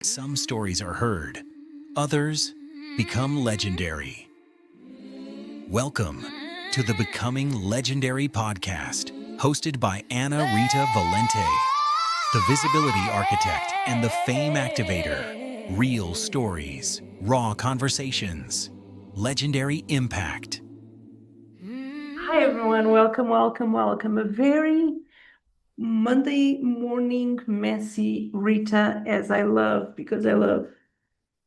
Some stories are heard, others become legendary. Welcome to the Becoming Legendary podcast, hosted by Ana Rita Valente, the visibility architect and the fame activator. Real stories, raw conversations, legendary impact. Hi, everyone. Welcome. A very Monday morning messy Rita, as I love, because I love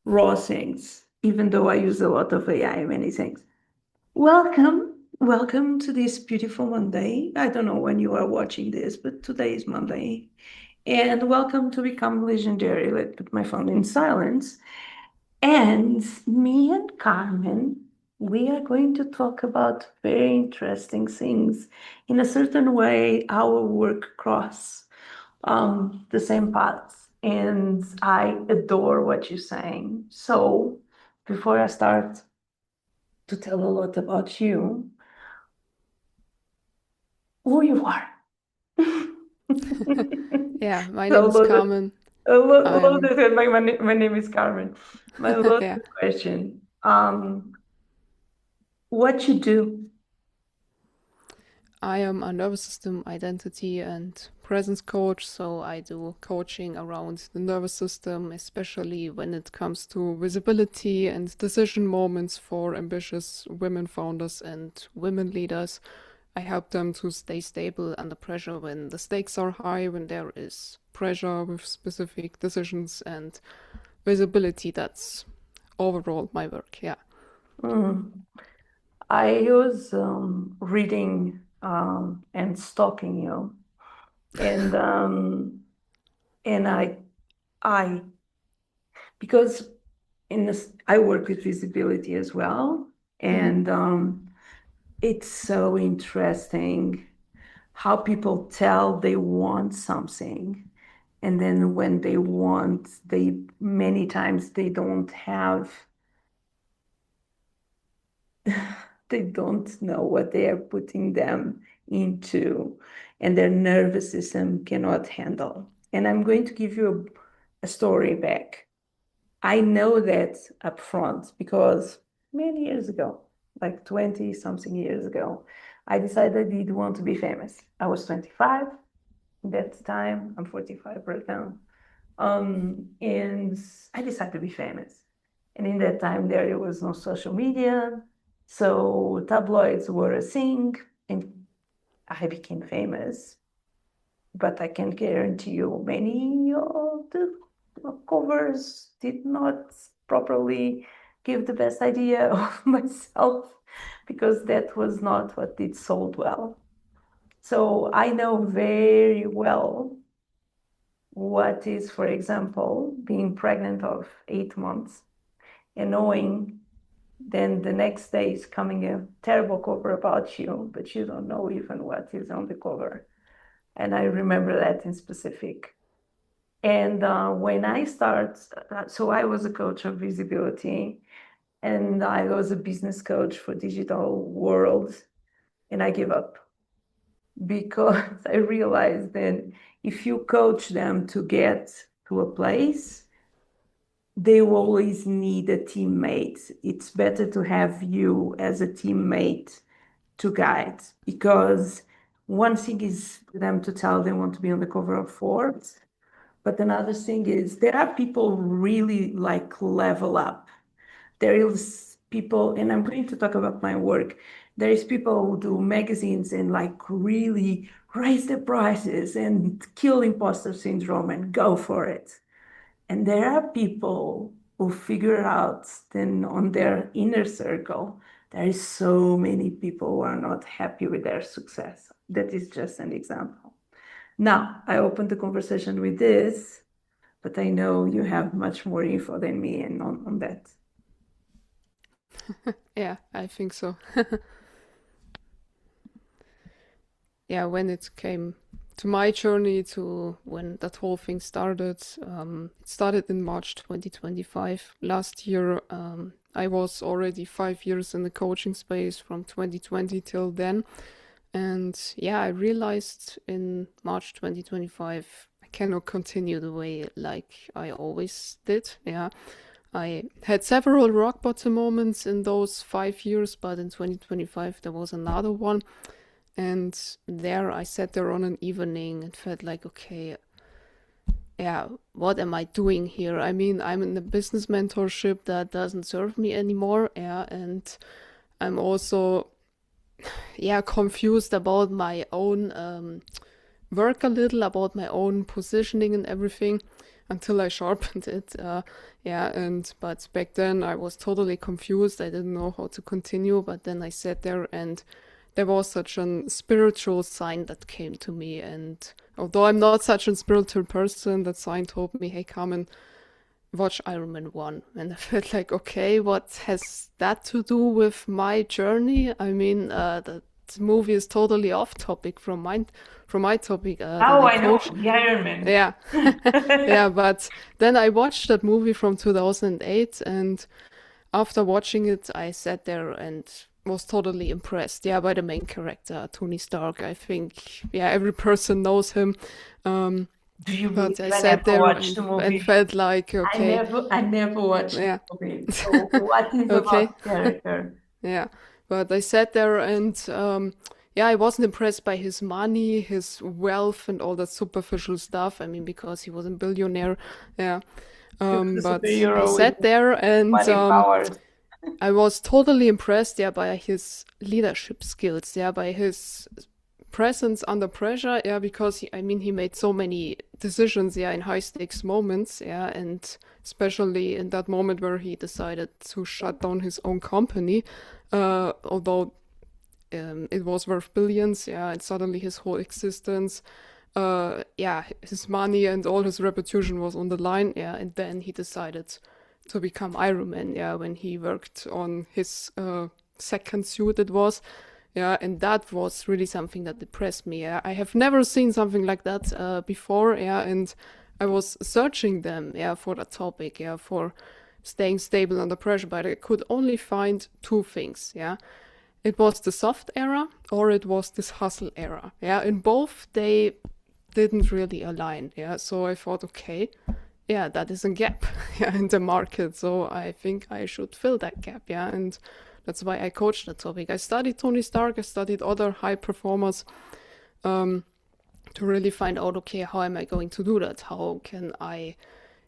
raw things, even though I use a lot of AI in many things. Welcome to this beautiful Monday. I don't know when you are watching this, but today is Monday. And welcome to Become Legendary. Let's put my phone in silence. And me and Carmen, we are going to talk about very interesting things. In a certain way, our work cross the same paths. And I adore what you're saying. So before I start to tell a lot about you, who you are. Yeah, my So name is Carmen. I'm my name is Carmen. My yeah, loaded question. What you do? I am a nervous system identity and presence coach, so I do coaching around the nervous system, especially when it comes to visibility and decision moments for ambitious women founders and women leaders. I help them to stay stable under pressure when the stakes are high, when there is pressure with specific decisions and visibility. That's overall my work, yeah. Mm. I was reading and stalking you, and and I because I work with visibility as well, Mhm. and it's so interesting how people tell they want something, and then when they want, they many times they don't have. They don't know what they are putting them into, and their nervous system cannot handle. And I'm going to give you a story back. I know that up front because many years ago, like 20 something years ago, I decided I did want to be famous. I was 25 at that time. I'm 45 right now. And I decided to be famous. And in that time, there was no social media. So tabloids were a thing, and I became famous. But I can guarantee you, many of the covers did not properly give the best idea of myself because that was not what did sold well. So I know very well what is, for example, being pregnant of 8 months and knowing then the next day is coming a terrible cover about you, but you don't know even what is on the cover. And I remember that in specific. And when I start, so I was a coach of visibility and I was a business coach for digital world, and I gave up because I realized that if you coach them to get to a place, they always need a teammate. It's better to have you as a teammate to guide, because one thing is for them to tell they want to be on the cover of Forbes, but another thing is there are people really like level up. There is people, and I'm going to talk about my work. There is people who do magazines and like really raise the prices and kill imposter syndrome and go for it. And there are people who figure out then on their inner circle, there is so many people who are not happy with their success. That is just an example. Now, I opened the conversation with this, but I know you have much more info than me and on that. Yeah, I think so. Yeah, when it came to my journey to when that whole thing started, it started in March 2025. Last year, I was already 5 years in the coaching space from 2020 till then. And yeah, I realized in March 2025, I cannot continue the way like I always did. Yeah, I had several rock bottom moments in those 5 years, but in 2025 there was another one. And there I sat there on an evening and felt like, okay, yeah, what am I doing here? I mean, I'm in a business mentorship that doesn't serve me anymore. Yeah, and I'm also, yeah, confused about my own work a little, about my own positioning and everything until I sharpened it. But back then I was totally confused. I didn't know how to continue. But then I sat there and there was such a spiritual sign that came to me. And although I'm not such a spiritual person, that sign told me, hey, Carmen, watch Iron Man 1. And I felt like, okay, what has that to do with my journey? I mean, that movie is totally off topic from my topic. Oh, I know, the Iron Man. Yeah. Yeah, but then I watched that movie from 2008, and after watching it, I sat there and was totally impressed, yeah, by the main character, Tony Stark. I think, yeah, every person knows him. Do you But believe I I sat never there watched the movie? and felt like, okay, I never watched yeah, the movie. So what is okay, about the character? yeah. But I sat there and, yeah, I wasn't impressed by his money, his wealth, and all that superficial stuff. I mean, because he was a billionaire, yeah. He was a But I superhero with sat there and money powers. I was totally impressed, yeah, by his leadership skills, yeah, by his presence under pressure, yeah, because he made so many decisions, yeah, in high stakes moments, yeah, and especially in that moment where he decided to shut down his own company, although it was worth billions, yeah, and suddenly his whole existence, yeah, his money and all his reputation was on the line, yeah, and then he decided to become Iron Man, yeah, when he worked on his second suit, it was, yeah, and that was really something that depressed me. Yeah. I have never seen something like that before, yeah, and I was searching them, yeah, for that topic, yeah, for staying stable under pressure, but I could only find two things, yeah. It was the soft era or it was this hustle era, yeah. In both, they didn't really align, yeah. So I thought, okay, yeah, that is a gap, yeah, in the market. So I think I should fill that gap, yeah, and that's why I coached the topic. I studied Tony Stark, I studied other high performers to really find out, okay, how am I going to do that? How can I,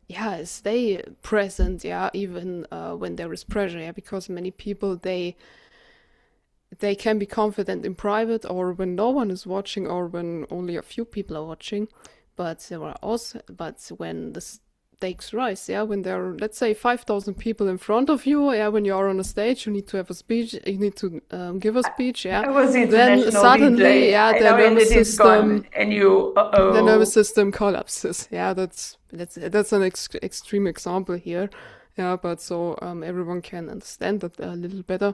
yeah, stay present, yeah, even when there is pressure, yeah, because many people, they can be confident in private or when no one is watching or when only a few people are watching, but when the stakes rise, yeah, when there are, let's say, 5,000 people in front of you, yeah, when you are on a stage, you need to have a speech, you need to give a speech, yeah. I was Then suddenly, DJ. yeah, I the know, and nervous it is gone, system, and you, the nervous system collapses. Yeah, that's an extreme example here, yeah, but so everyone can understand that a little better.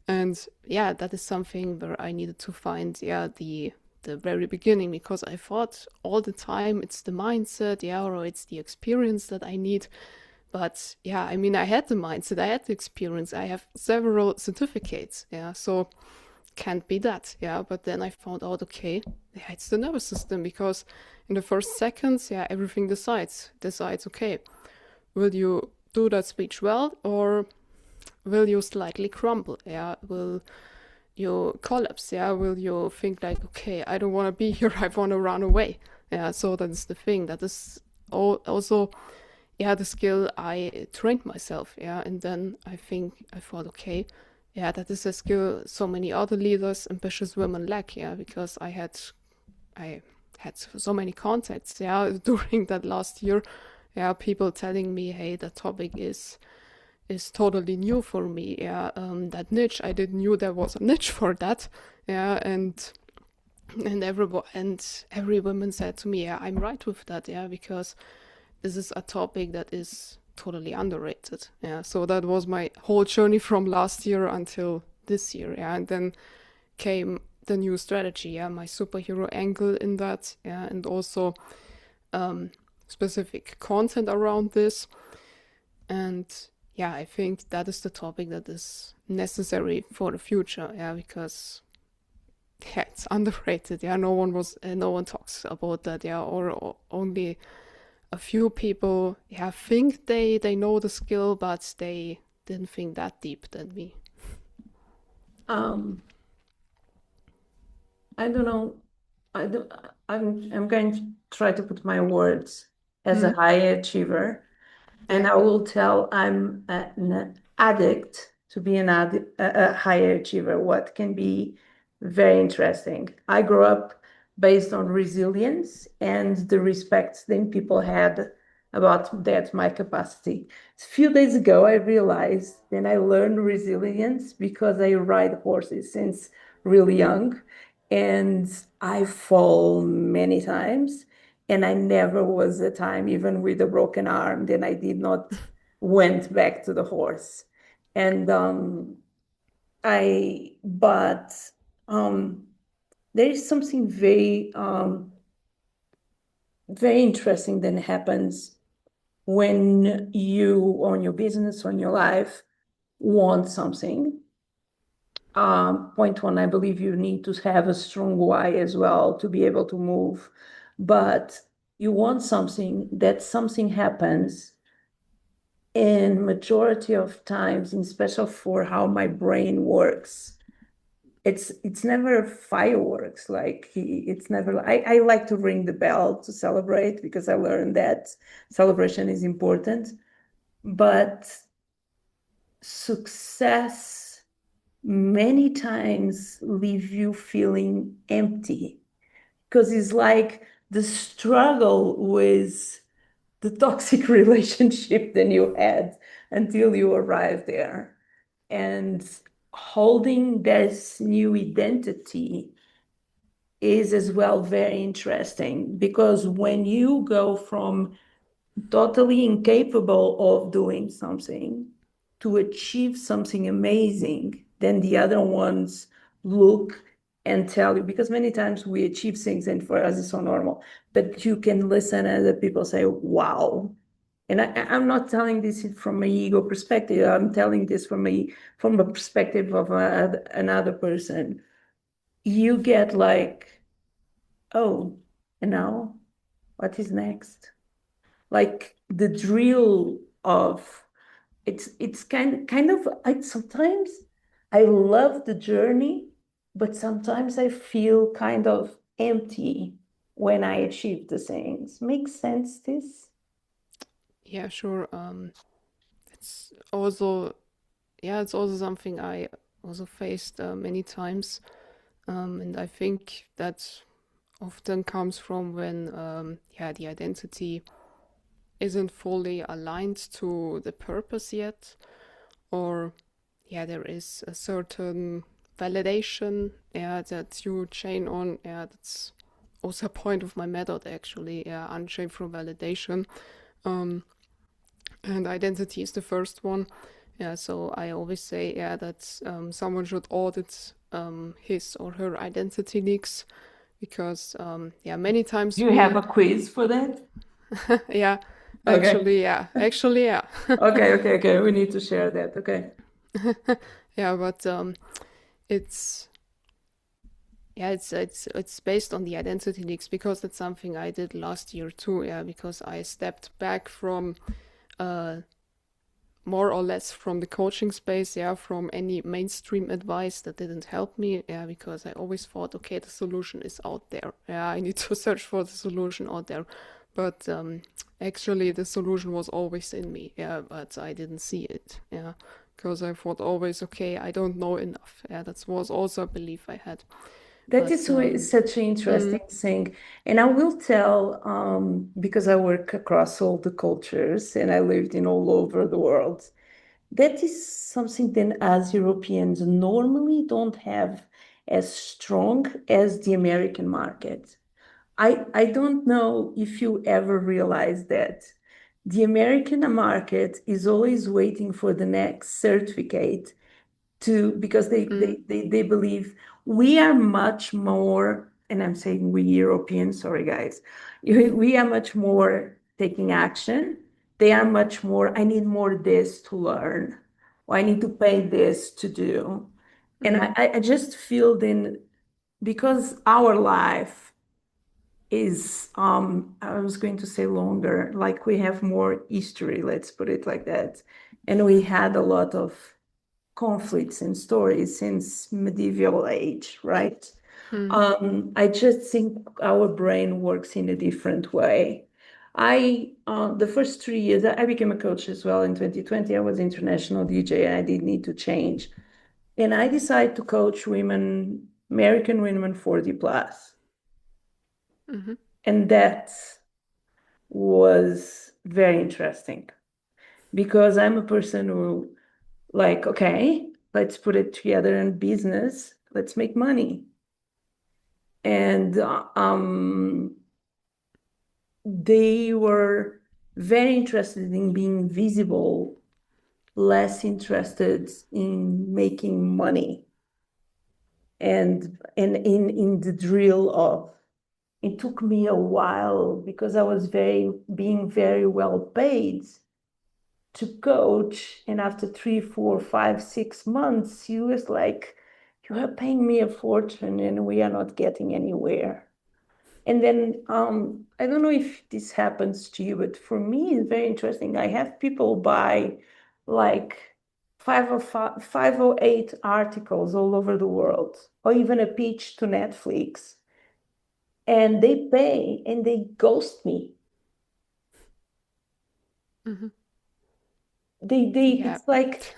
And yeah, that is something where I needed to find, yeah, the very beginning, because I thought all the time it's the mindset, yeah, or it's the experience that I need. But yeah, I mean, I had the mindset, I had the experience, I have several certificates, yeah, so can't be that, yeah. But then I found out, okay, yeah, it's the nervous system, because in the first seconds, yeah, everything decides, okay, will you do that speech well, or will you slightly crumble, yeah, will you collapse, yeah, will you think like, okay, I don't want to be here, I want to run away, yeah. So that is the thing, that is also, yeah, the skill I trained myself, yeah. And then I thought, okay, yeah, that is a skill so many other leaders, ambitious women lack, yeah, because I had so many contacts, yeah, during that last year, yeah, people telling me, hey, that topic is totally new for me, yeah, that niche, I didn't knew there was a niche for that, yeah, and every woman said to me, yeah, I'm right with that, yeah, because this is a topic that is totally underrated, yeah. So that was my whole journey from last year until this year, yeah. And then came the new strategy, yeah, my superhero angle in that, yeah, and also specific content around this. And yeah, I think that is the topic that is necessary for the future, yeah, because yeah, it's underrated. Yeah, no one talks about that. Yeah, or only a few people, yeah, think they know the skill, but they didn't think that deep than me. Um, I don't know. I don't, I'm going to try to put my words as a Mm. high achiever, and Yeah. I will tell I'm an addict to be a high achiever. What can be very interesting. I grew up based on resilience and the respect then people had about that my capacity. A few days ago, I realized then I learned resilience because I ride horses since really young, and I fall many times. And I never was a time, even with a broken arm, then I did not went back to the horse. And but um, there is something very interesting that happens when you, on your business, on your life, want something. Point one, I believe you need to have a strong why as well to be able to move. But you want something, that something happens, and majority of times, in special for how my brain works, it's never fireworks. Like it's never. I like to ring the bell to celebrate because I learned that celebration is important. But success many times leave you feeling empty because it's like the struggle with the toxic relationship that you had until you arrived there. And holding this new identity is as well very interesting because when you go from totally incapable of doing something to achieve something amazing, then the other ones look and tell you, because many times we achieve things and for us it's so normal, but you can listen and other people say, wow. And I'm not telling this from an ego perspective. I'm telling this from a perspective of another person. You get like, oh, and now what is next? Like the drill of it's kind of I sometimes I love the journey, but sometimes I feel kind of empty when I achieve the things. Makes sense, this? Yeah, sure. It's also, yeah, it's also something I also faced many times. And I think that often comes from when, yeah, the identity isn't fully aligned to the purpose yet, or yeah, there is a certain validation, yeah, that you chain on. Yeah, that's also a point of my method actually. Yeah, unchain from validation. Um, and identity is the first one. Yeah, so I always say, yeah, that someone should audit his or her identity leaks because, yeah, many times Do you have a quiz for that? yeah, Okay. actually, yeah, Okay. We need to share that. Okay. yeah, but it's yeah, it's based on the identity leaks because that's something I did last year too. Yeah, because I stepped back from uh more or less from the coaching space, yeah, from any mainstream advice that didn't help me, yeah, because I always thought, okay, the solution is out there. Yeah, I need to search for the solution out there. But actually, the solution was always in me, yeah, but I didn't see it, yeah, because I thought always, okay, I don't know enough. Yeah, that was also a belief I had. That But is such an interesting thing. And I will tell, because I work across all the cultures and I lived in all over the world, that is something that as Europeans normally don't have as strong as the American market. I don't know if you ever realize that the American market is always waiting for the next certificate to because they believe we are much more, and I'm saying we Europeans, sorry guys, we are much more taking action. They are much more, I need more this to learn, or I need to pay this to do. And I just feel then because our life is, I was going to say longer, like we have more history, let's put it like that. And we had a lot of conflicts and stories since medieval age, right? I just think our brain works in a different way. The first 3 years, I became a coach as well in 2020. I was international DJ and I did need to change. And I decided to coach women, American women 40 plus. And that was very interesting because I'm a person who, like, okay, let's put it together in business, let's make money. And they were very interested in being visible, less interested in making money. And in the drill of, it took me a while because I was being very well paid to coach. And after 3, 4, 5, 6 months, he was like, you are paying me a fortune and we are not getting anywhere. And then I don't know if this happens to you, but for me, it's very interesting. I have people buy like 508 articles all over the world, or even a pitch to Netflix, and they pay and they ghost me. Yeah. It's like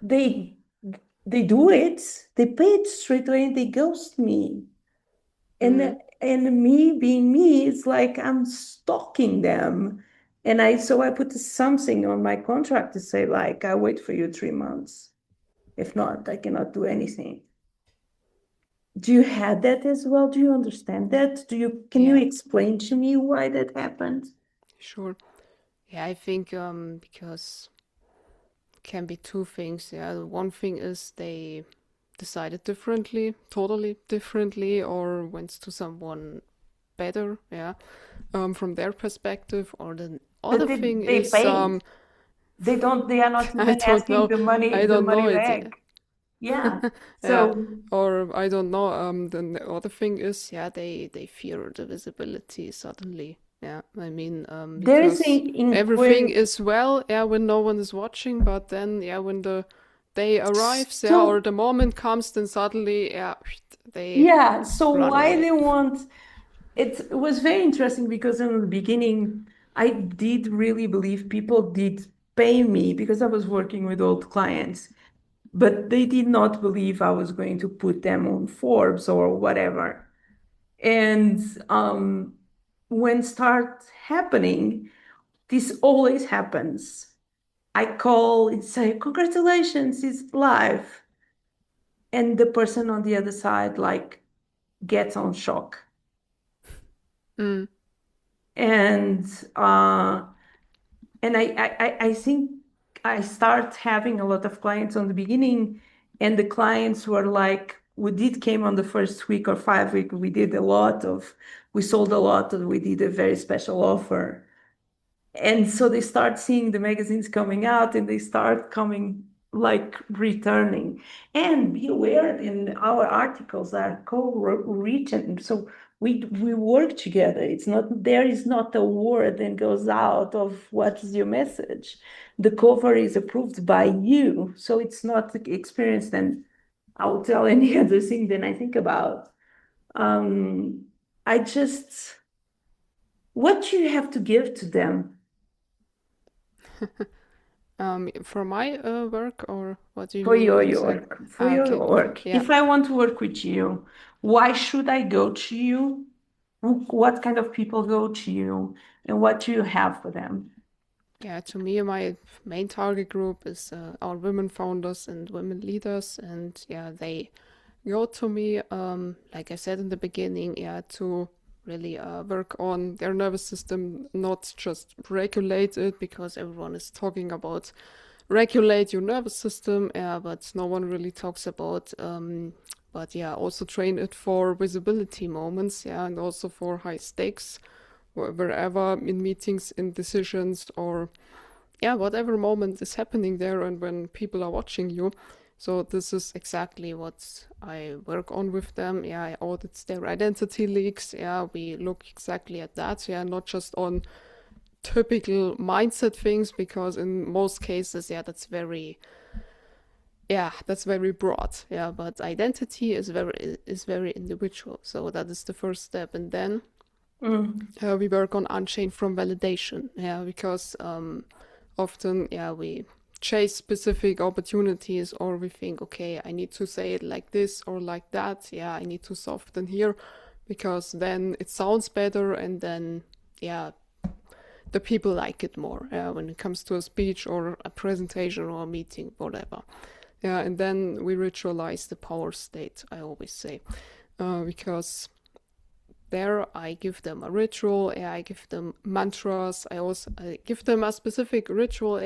they do it, they pay it straight away, and they ghost me. And me being me, it's like I'm stalking them. And I put something on my contract to say, like, I wait for you 3 months. If not, I cannot do anything. Do you have that as well? Do you understand that? Can you Yeah, explain to me why that happened? sure. Yeah, I think because can be two things. Yeah, one thing is they decided differently, totally differently, or went to someone better, yeah, from their perspective. Or the But other thing they is, pay. They are not I even don't asking know, I the don't know money it. back. Yeah. Yeah, So or I don't know. Then the other thing is, yeah, they fear the visibility suddenly. Yeah, I mean, there is because an everything inquiry. is well, yeah, when no one is watching, but then, yeah, when the day arrives, yeah, or So the moment comes, then suddenly, yeah, they yeah, so run why away. they want it was very interesting because in the beginning I did really believe people did pay me because I was working with old clients, but they did not believe I was going to put them on Forbes or whatever. And when start happening, this always happens. I call and say, congratulations, it's live. And the person on the other side like gets on shock. Mm, And uh I think I start having a lot of clients on the beginning, and the clients were like, we did came on the first week or 5 week, we sold a lot, and we did a very special offer. And so they start seeing the magazines coming out and they start coming like returning. And be aware, in our articles are co-written. So we work together. It's not, there is not a word that goes out of what is your message. The cover is approved by you. So it's not the experience. Then I will tell any other thing than I think about. Um, I just, what do you have to give to them? for my work, or what do you For mean your exactly? work, for Ah, your okay, work. yeah. If I want to work with you, why should I go to you? What kind of people go to you, and what do you have for them? Yeah, to me, my main target group is our women founders and women leaders, and yeah, they go to me, like I said in the beginning, yeah, to really work on their nervous system, not just regulate it, because everyone is talking about regulate your nervous system, yeah, but no one really talks about, but yeah, also train it for visibility moments, yeah, and also for high stakes, wherever in meetings, in decisions, or yeah, whatever moment is happening there and when people are watching you. So this is exactly what I work on with them. Yeah, I audit their identity leaks. Yeah, we look exactly at that. Yeah, not just on typical mindset things, because in most cases, that's very broad. Yeah, but identity is very individual. So that is the first step, and then we work on unchained from validation. Yeah, because often we chase specific opportunities, or we think, okay, I need to say it like this or like that. Yeah, I need to soften here because then it sounds better, and then the people like it more when it comes to a speech or a presentation or a meeting, whatever. Yeah, and then we ritualize the power state, I always say, because there I give them a ritual, I give them mantras. I give them a specific ritual,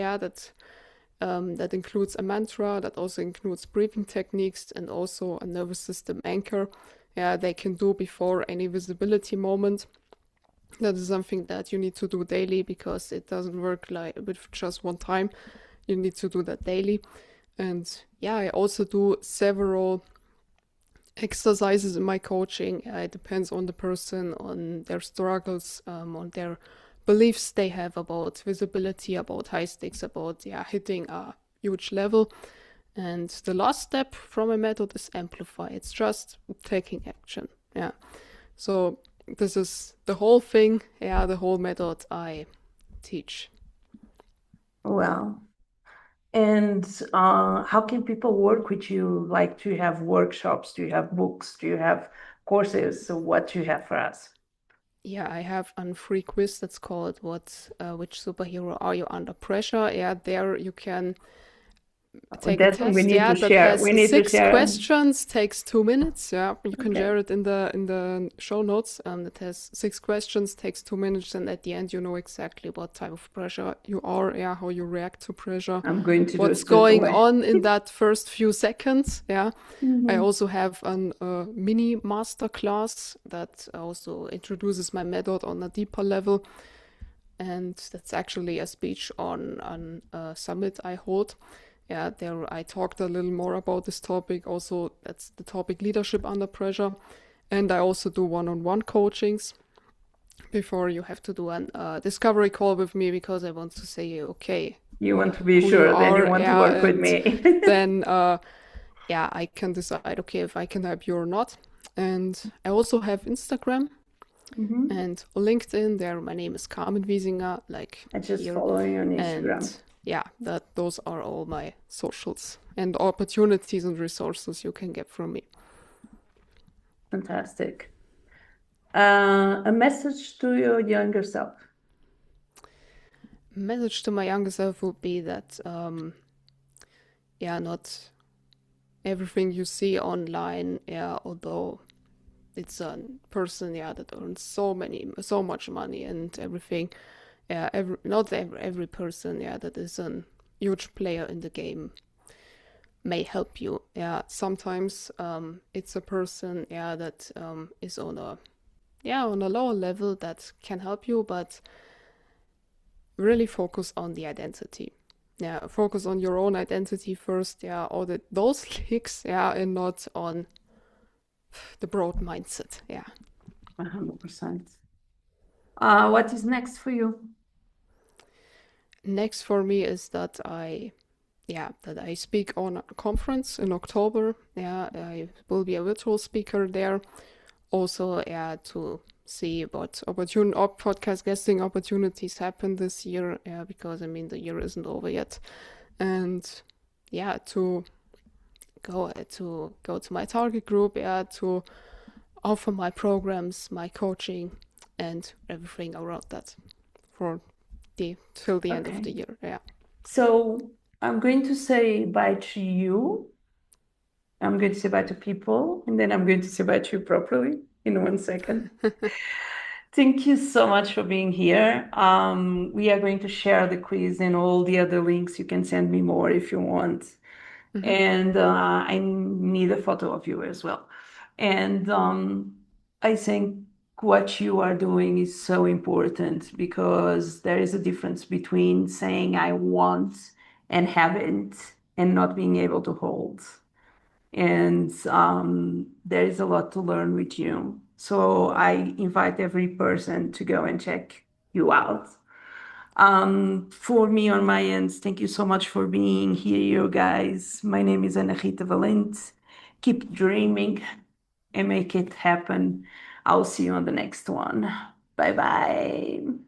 that includes a mantra, that also includes breathing techniques, and also a nervous system anchor. Yeah, they can do before any visibility moment. That is something that you need to do daily, because it doesn't work like with just one time. You need to do that daily. And I also do several exercises in my coaching. It depends on the person, on their struggles, on their beliefs they have about visibility, about high stakes, about hitting a huge level. And the last step from a method is amplify. It's just taking action. Yeah. So this is the whole thing, the whole method I teach. Wow. And how can people work with you? Like, do you have workshops? Do you have books? Do you have courses? So what do you have for us? Yeah, I have a free quiz that's called which superhero are you under pressure? Yeah, there you can take a That we test. need to That share. has We need to 6 share. questions, takes 2 minutes. Yeah, you can Okay. share it in the show notes. It has 6 questions, takes 2 minutes, and at the end you know exactly what type of pressure you are. Yeah, how you react to pressure. I'm going to do What's it straight going away. on in that first few seconds. Yeah. I Mhm. also have a mini master class that also introduces my method on a deeper level, and that's actually a speech on a summit I hold. Yeah, there I talked a little more about this topic. Also, that's the topic leadership under pressure, and I also do one-on-one coachings. Before you have to do a discovery call with me, because I want to say, okay, You want to be who you sure, then you are, want to work with and me. then I can decide, okay, if I can help you or not. And I also have Instagram Mhm. and LinkedIn. There, my name is Carmen Wiesinger, like I just here. follow you on Instagram. And those are all my socials and opportunities and resources you can get from me. Fantastic. A message to your younger self. Message to my younger self would be that, not everything you see online, although it's a person, that earns so much money and everything. Not every person, that is a huge player in the game may help you. Yeah, sometimes it's a person, that is on a lower level that can help you, but really focus on the identity. Yeah, focus on your own identity first. Yeah, audit those leaks. Yeah, and not on the broad mindset. Yeah. 100%. What is next for you? Next for me is that I speak on a conference in October. Yeah, I will be a virtual speaker there. Also, to see what podcast guesting opportunities happen this year. Yeah, because the year isn't over yet, and to go to my target group. Yeah, to offer my programs, my coaching, and everything around that till the end of the year. Yeah. So I'm going to say bye to you. I'm going to say bye to people, and then I'm going to say bye to you properly in 1 second. Thank you so much for being here. We are going to share the quiz and all the other links. You can send me more if you want. And I need a photo of you as well. And I think what you are doing is so important, because there is a difference between saying I want and haven't, and not being able to hold. And there is a lot to learn with you. So I invite every person to go and check you out. For me on my end, thank you so much for being here, you guys. My name is Ana Rita Valente. Keep dreaming and make it happen. I'll see you on the next one. Bye bye.